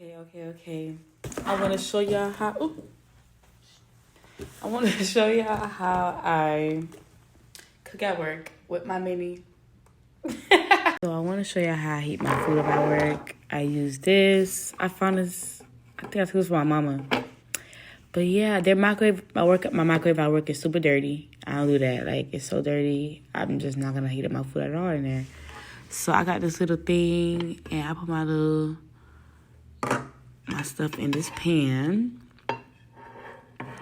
Okay. I want to show y'all how. Ooh, I want to show y'all how I cook at work with my mini. So I want to show y'all how I heat my food up at work. I use this. I found this. I think I took this from my mama. But yeah, their microwave. My microwave at work is super dirty. I don't do that. Like, it's so dirty. I'm just not gonna heat up my food at all in there. So I got this little thing, and I put my stuff in this pan.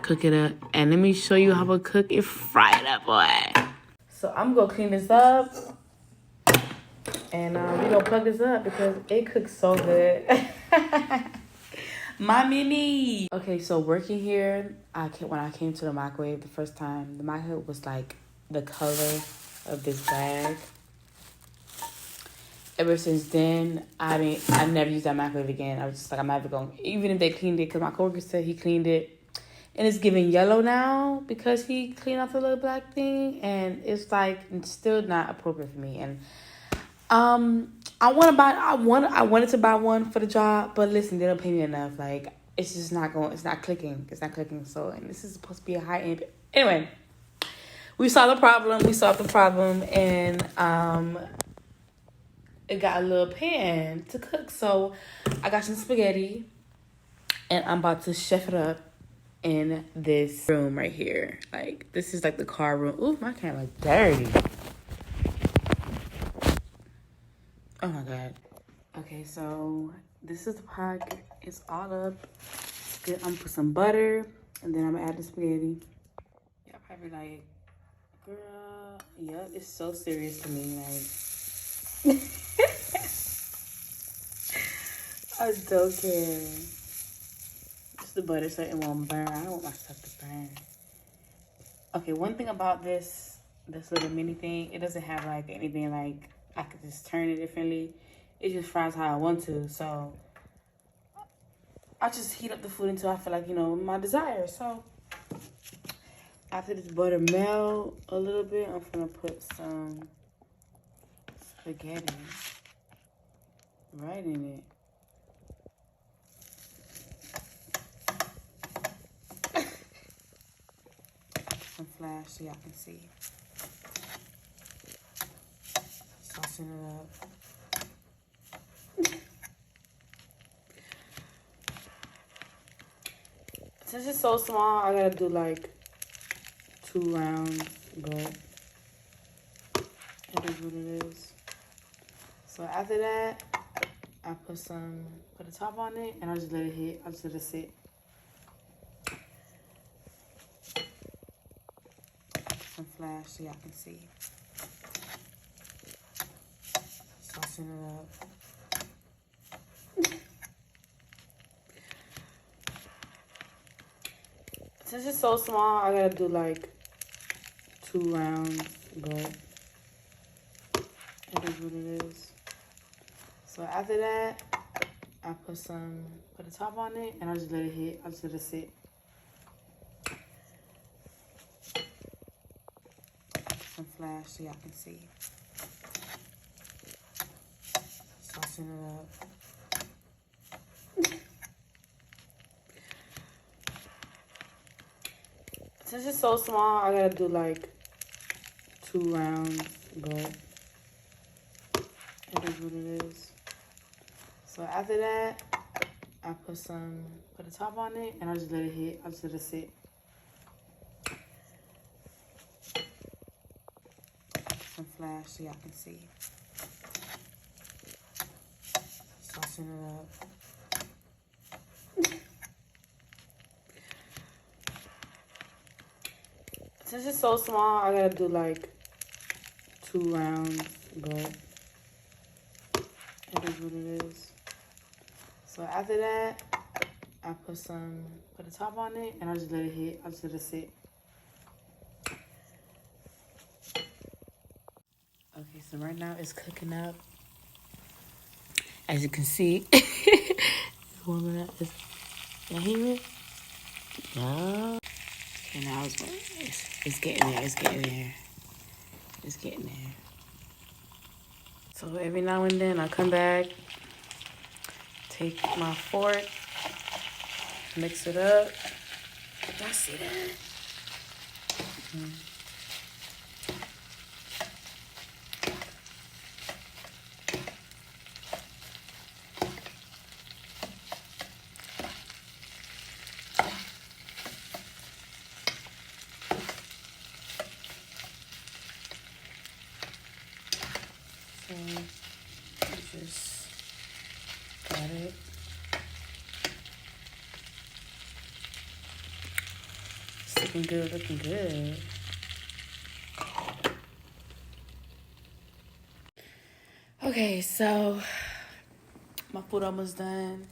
Cook it up, and let me show you how I cook it. Fry it up, boy. So I'm gonna clean this up, and we gonna plug this up because it cooks so good. My mini. Okay, so working here, when I came to the microwave the first time, the microwave was like the color of this bag. Ever since then, I never used that microwave again. I was just like, I'm never going. Even if they cleaned it, because my coworker said he cleaned it, and it's giving yellow now because he cleaned off the little black thing, and it's like it's still not appropriate for me. And I wanted to buy one for the job, but listen, they don't pay me enough. Like, it's just not going. It's not clicking. So, and this is supposed to be a high end. Anyway, we solved the problem, and it got a little pan to cook. So I got some spaghetti, and I'm about to chef it up in this room right here. Like, this is like the car room. Ooh, my camera's dirty. Oh my God. Okay, so this is the pot. It's all up. Good. I'm gonna put some butter, and then I'm gonna add the spaghetti. Y'all probably like, girl, yep, it's so serious to me. Like, I don't care. Just the butter so it won't burn. I don't want my stuff to burn. Okay, one thing about this little mini thing, it doesn't have like anything like I could just turn it differently. It just fries how I want to. So I just heat up the food until I feel like, my desire. So after this butter melt a little bit, I'm gonna put some spaghetti right in it. Some flash so y'all can see. Saucing it up. Since it's so small, I gotta do like 2 rounds, but it is what it is. So after that, I put the top on it, and I just let it hit. I just let it sit. Some flash so y'all can see. Saucing it up. Since it's so small, I gotta do like 2 rounds, but it is what it is. So after that, I put the top on it, and I just let it hit. I just let it sit. Some flash so y'all can see. Saucing it up. Since it's so small, I gotta do like 2 rounds, but it is what it is. So after that, I put the top on it, and I just let it hit. I just let it sit. Some flash so y'all can see. Saucing it up. Since it's so small, I gotta do like 2 rounds, but it is what it is. So after that, I put the top on it, and I just let it hit. I just let it sit. Okay, so right now it's cooking up. As you can see, it's warming up. You hear it? No. Okay, now it's getting there. It's getting there. So every now and then I come back Take my fork, mix it up. Y'all see that? So just got it. It's looking good, looking good. Okay, so my food almost done.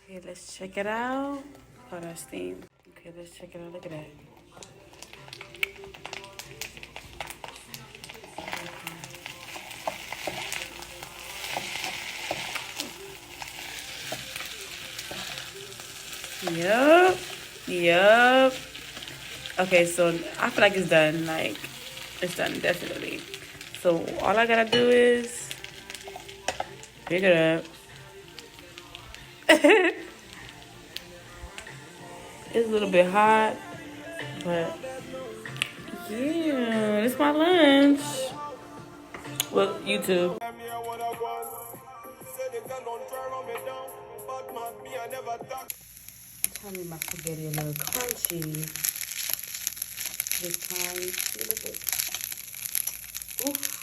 Okay, let's check it out. Oh, that's steam. Okay, let's check it out. Look at that. Yup. Yup. Okay, so I feel like it's done. Like, it's done, definitely. So all I gotta do is pick it up. It's a little bit hot, but yeah, it's my lunch. Well, YouTube. Tell me my spaghetti a little crunchy this time. See, look at, oof.